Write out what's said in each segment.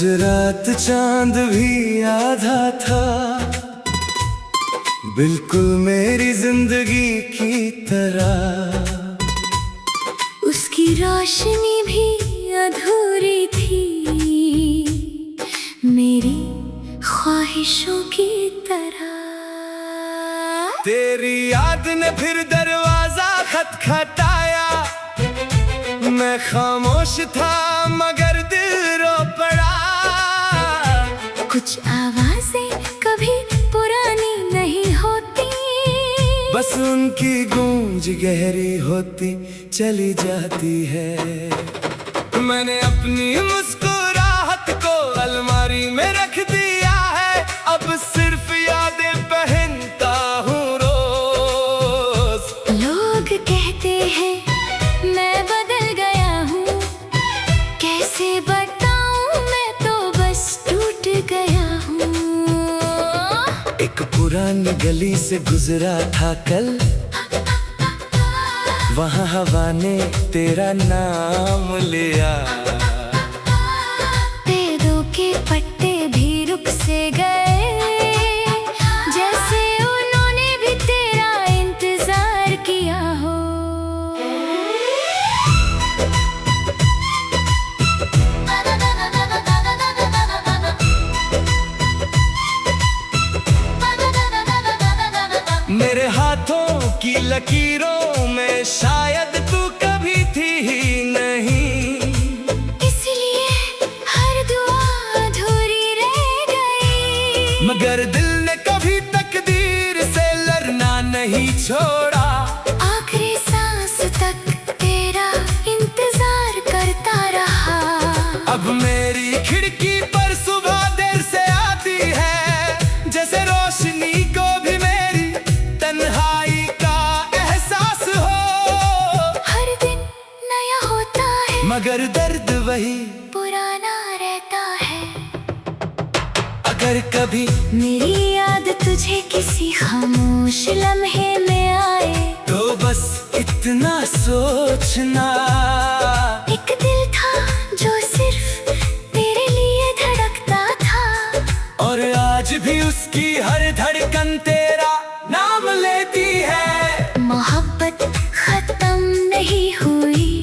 रात चांद भी आधा था, बिल्कुल मेरी जिंदगी की तरह। उसकी रोशनी भी अधूरी थी, मेरी ख्वाहिशों की तरह। तेरी याद ने फिर दरवाजा खटखटाया, मैं खामोश था मगर दिल रो पड़ा। कुछ आवाजें कभी पुरानी नहीं होती, बस उनकी गूंज गहरी होती चली जाती है। मैंने अपनी मुस्कुराहट को अलमारी में रख दिया है, अब सिर्फ यादें पहनता हूँ रोज। लोग कहते हैं मैं बदल गया हूँ, कैसे बताऊँ मैं तो बस टूट गया हूँ। एक पुरानी गली से गुजरा था कल, वहाँ हवा ने तेरा नाम लिया। पेड़ों के पत्ते भी रुक से गए, जैसे उन्होंने भी तेरा इंतजार किया हो। मेरे हाथों की लकीरों में शायद तू कभी थी ही नहीं, इसलिए हर दुआ अधूरी रह गई। मगर दिल ने कभी तकदीर से लड़ना नहीं छोड़ा। आखिरी सांस तक तेरा इंतजार करता रहा। अब मेरी खिड़की पर सुबह देर से आती है, जैसे रोशनी को भी मेरी तन्हाई का एहसास हो। हर दिन नया होता है, मगर दर्द वही पुराना रहता है। अगर कभी मेरी याद तुझे किसी खामोश लम्हे में आए, तो बस इतना सोचना, एक दिल था जो सिर्फ तेरे लिए धड़कता था, और आज भी उसकी हर धड़कन तेरा नाम लेती है। मोहब्बत खत्म नहीं हुई,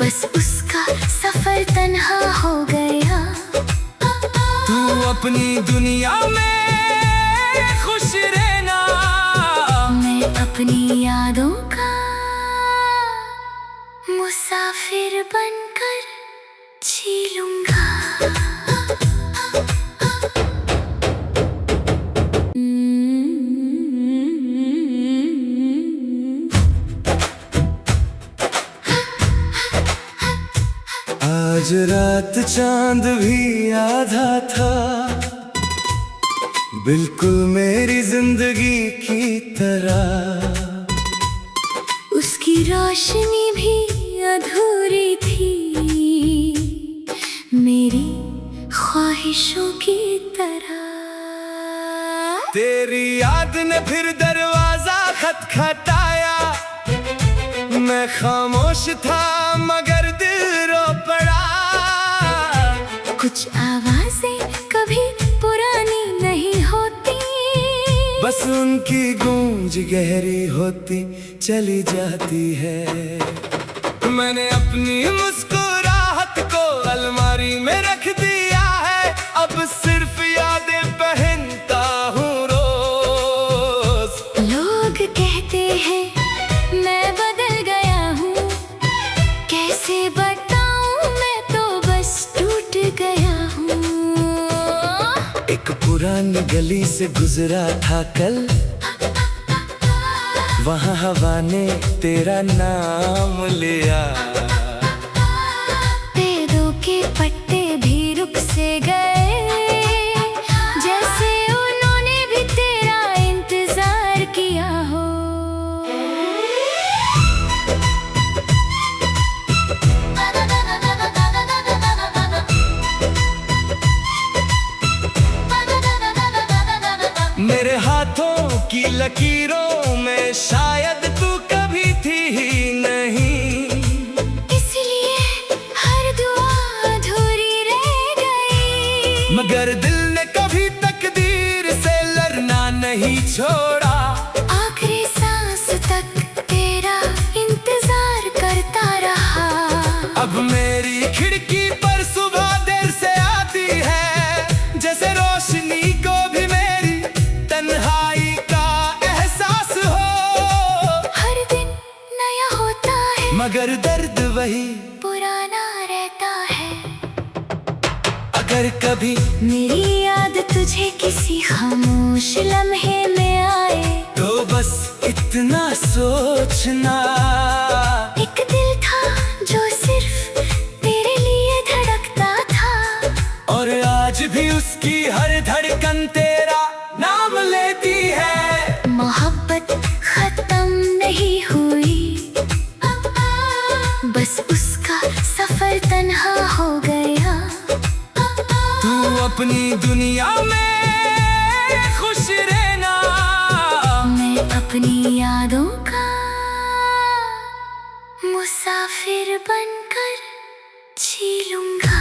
बस उसका सफर तन्हा हो गया। तू अपनी दुनिया में खुश रहना, मैं अपनी यादों का मुसाफिर बनकर जी लूंगा। आज रात चांद भी आधा था, बिल्कुल मेरी जिंदगी की तरह। उसकी रोशनी भी अधूरी थी, मेरी ख्वाहिशों की तरह। तेरी याद ने फिर दरवाजा खटखटाया, मैं खामोश था मगर दिल रो पड़ा। कुछ आवाजें कभी पुरानी नहीं होती, बस उनकी गूंज गहरी होती चली जाती है। मैंने अपनी मुस्कुराहट को अलमारी में रख दिया है, अब सिर्फ यादें पहनता हूँ रोज। लोग कहते हैं मैं बदल गया हूँ, कैसे बताऊँ मैं तो बस टूट गया हूँ। एक पुरानी गली से गुजरा था कल, वहाँ हवा ने तेरा नाम लिया। पेड़ों के पत्ते भी रुक से गए, जैसे उन्होंने भी तेरा इंतजार किया हो। मेरे हाथों की लकीरों में शायद तू कभी थी ही नहीं, इसलिए हर दुआ अधूरी छोड़ा। आखिरी सांस तक तेरा इंतजार करता रहा। अब मेरी खिड़की पर सुबह देर से आती है, जैसे रोशनी को भी मेरी तन्हाई का एहसास हो। हर दिन नया होता है मगर दर्द वही पुराना रहता है। अगर कभी मेरी याद तुझे किसी खामोश लम्हे में आए, तो बस इतना सोचना, एक दिल था जो सिर्फ तेरे लिए धड़कता था, और आज भी उसकी हर धड़कन तेरा नाम लेती है। मोहब्बत खत्म नहीं हुई, बस उसका सफर तन्हा हो गया। तू अपनी दुनिया में खुश रहना, मैं अपनी यादों का मुसाफिर बनकर जी लूंगा।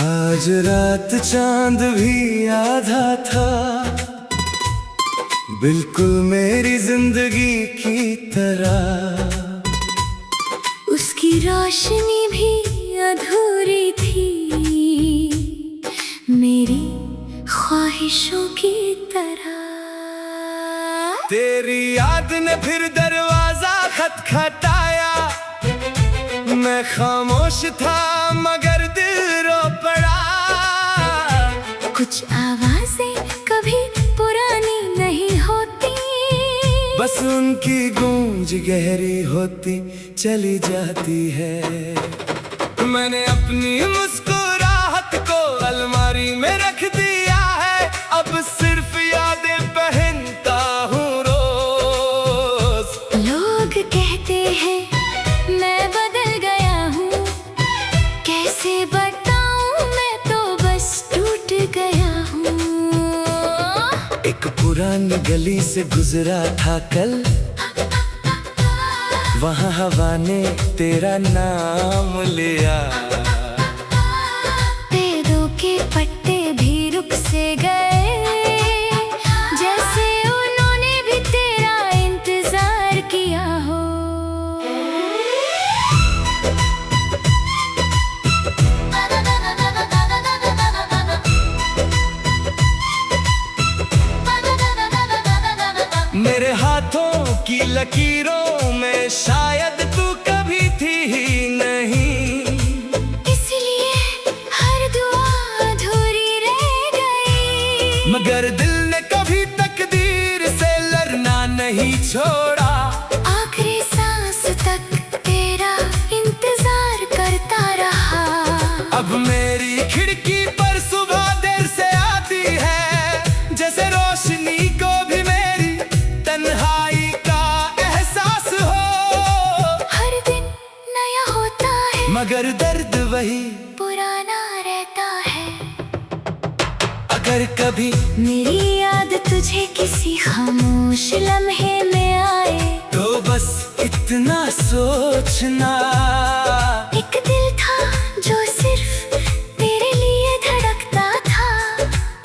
आज रात चांद भी आधा था, बिल्कुल मेरी जिंदगी की तरह। उसकी रोशनी भी अधूरी थी, मेरी ख्वाहिशों की तरह। तेरी याद ने फिर दरवाजा खटखटाया, मैं खामोश था मगर दिल रो पड़ा। कुछ आवाजें कभी पुरानी नहीं होती, बस उनकी गूंज गहरी होती चली जाती है। मैंने अपनी मुस्कुराहट को अलमारी में रख दिया है, अब सिर्फ यादें पहनता हूँ रोज। लोग कहते हैं मैं बदल गया हूँ, कैसे बताऊँ मैं तो बस टूट गया हूँ। एक पुरानी गली से गुजरा था कल, वहाँ हवा ने तेरा नाम लिया। पेड़ों के पत्ते भी रुक से गए, जैसे उन्होंने भी तेरा इंतजार किया हो। मेरे हाथों की लकीरों में शायद तू कभी थी ही नहीं, इसलिए हर दुआ अधूरी रह गई। मगर दिल ने कभी तकदीर से लड़ना नहीं छोड़ा। आखिरी सांस तक तेरा इंतजार करता रहा। अब मेरी खिड़की पर सुबह देर से आती है, जैसे रोशनी को भी मेरी तन्हाई का एहसास हो। हर दिन नया होता है मगर दर्द वही पुराना रहता है। अगर कभी मेरी याद तुझे किसी खामोश लम्हे में आए, तो बस इतना सोचना, एक दिल था जो सिर्फ तेरे लिए धड़कता था,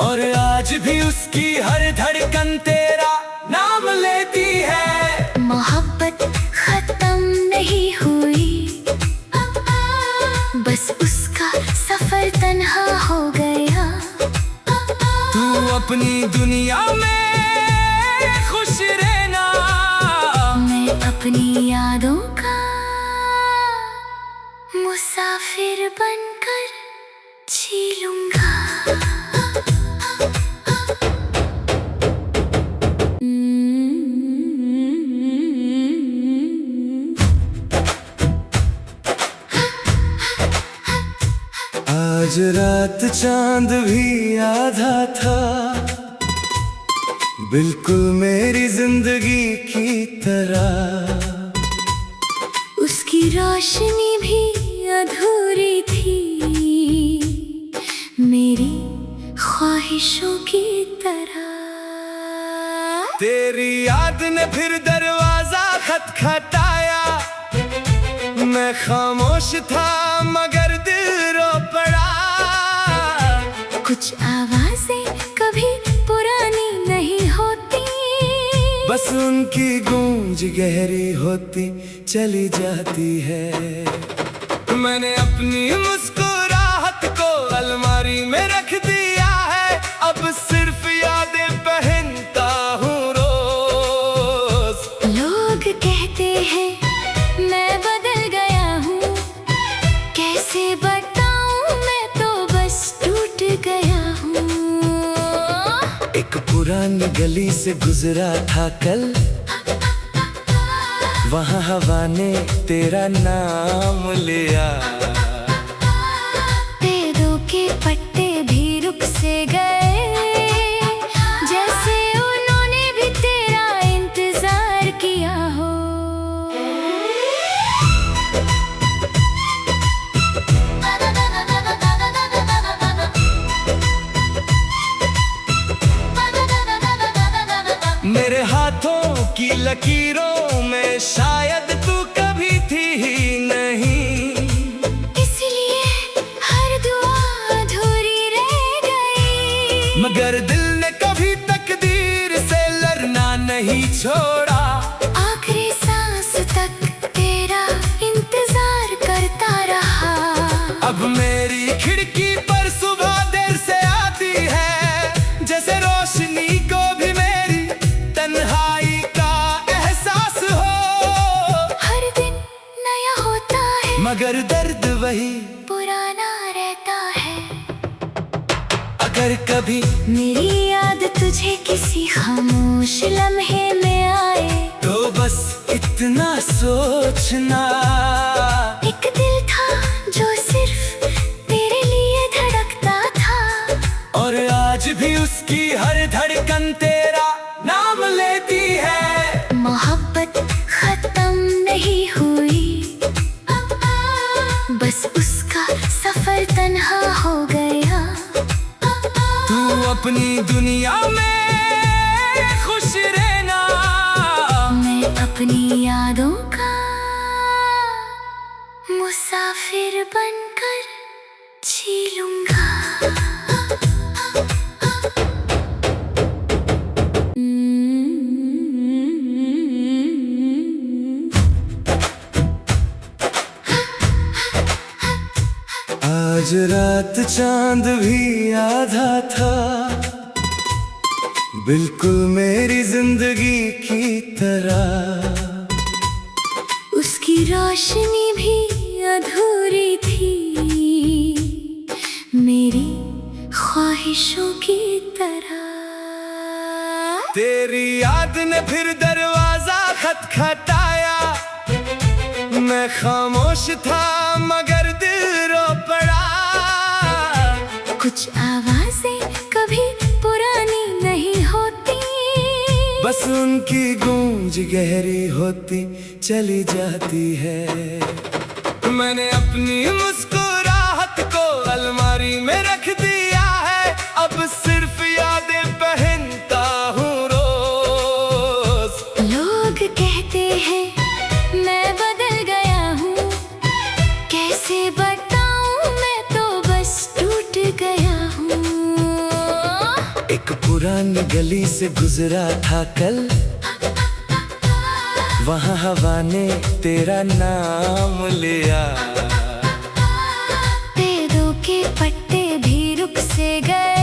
और आज भी उसकी हर धड़कन तेरा नाम लेती है। मोहब्बत खत्म नहीं हुई, बस उसका सफर तन्हा हो गया। तू अपनी दुनिया में खुश रहना, मैं अपनी यादों का मुसाफिर बनकर जी लूंगा। आज रात चांद भी आधा था, बिल्कुल मेरी जिंदगी की तरह। उसकी रोशनी भी अधूरी थी, मेरी ख्वाहिशों की तरह। तेरी याद ने फिर दरवाजा खटखटाया। मैं खामोश था मगर दिल रो पड़ा। कुछ आवाजें कभी पुरानी नहीं होती, बस उनकी गूंज गहरी होती चली जाती है। मैंने अपनी मुस्कुराहट को अलमारी में रख दिया है, अब सिर्फ यादें पहनता हूँ रोज। लोग कहते हैं मैं बदल गया हूँ, कैसे बताऊँ मैं तो बस टूट गया हूँ। एक पुरानी गली से गुजरा था कल, वहाँ हवा ने तेरा नाम लिया। पैरों के पट्टे भी रुक से गए, जैसे उन्होंने भी तेरा इंतजार किया हो। मेरे हाथों की लकीरों में शायद तू कभी थी ही नहीं, इसलिए हर दुआ अधूरी रह गई। मगर दिल ने कभी तकदीर से लड़ना नहीं छोड़ा। आखिरी सांस तक तेरा इंतजार करता रहा। अब मेरी खिड़की पर सुबह देर से आती है, जैसे रोशनी को भी मेरी तन्हाई का एहसास हो। हर दिन नया होता है मगर दर्द वही पुराना रहता है। अगर कभी मेरी याद तुझे किसी खामोश लम्हे में आए, तो बस इतना सोचना, एक दिल था जो सिर्फ तेरे लिए धड़कता था, और आज भी उसकी हर धड़कन तेरा नाम लेती है। मोहब्बत खत्म नहीं हुई, बस उसका सफर तन्हा हो गया। तू अपनी दुनिया में खुश रहना, मैं अपनी यादों का मुसाफिर बनकर जी लूंगा। आज रात चांद भी आधा था, बिल्कुल मेरी जिंदगी की तरह। उसकी रोशनी भी अधूरी थी, मेरी ख्वाहिशों की तरह। तेरी याद ने फिर दरवाजा खटखटाया। मैं खामोश था मगर दिल रो पड़ा। कुछ आवाजें कभी पुरानी नहीं होती, बस उनकी गूंज गहरी होती चली जाती है। मैंने अपनी मुस्कुराहट को अलमारी में रख दिया है, अब सिर्फ यादें पहनता हूँ रोज। लोग कहते हैं मैं बदल गया हूँ, कैसे बताऊँ मैं तो बस टूट गया हूँ। एक पुरानी गली से गुजरा था कल, वहाँ हवा ने तेरा नाम लिया। पैरों के पट्टे भी रुक से गए,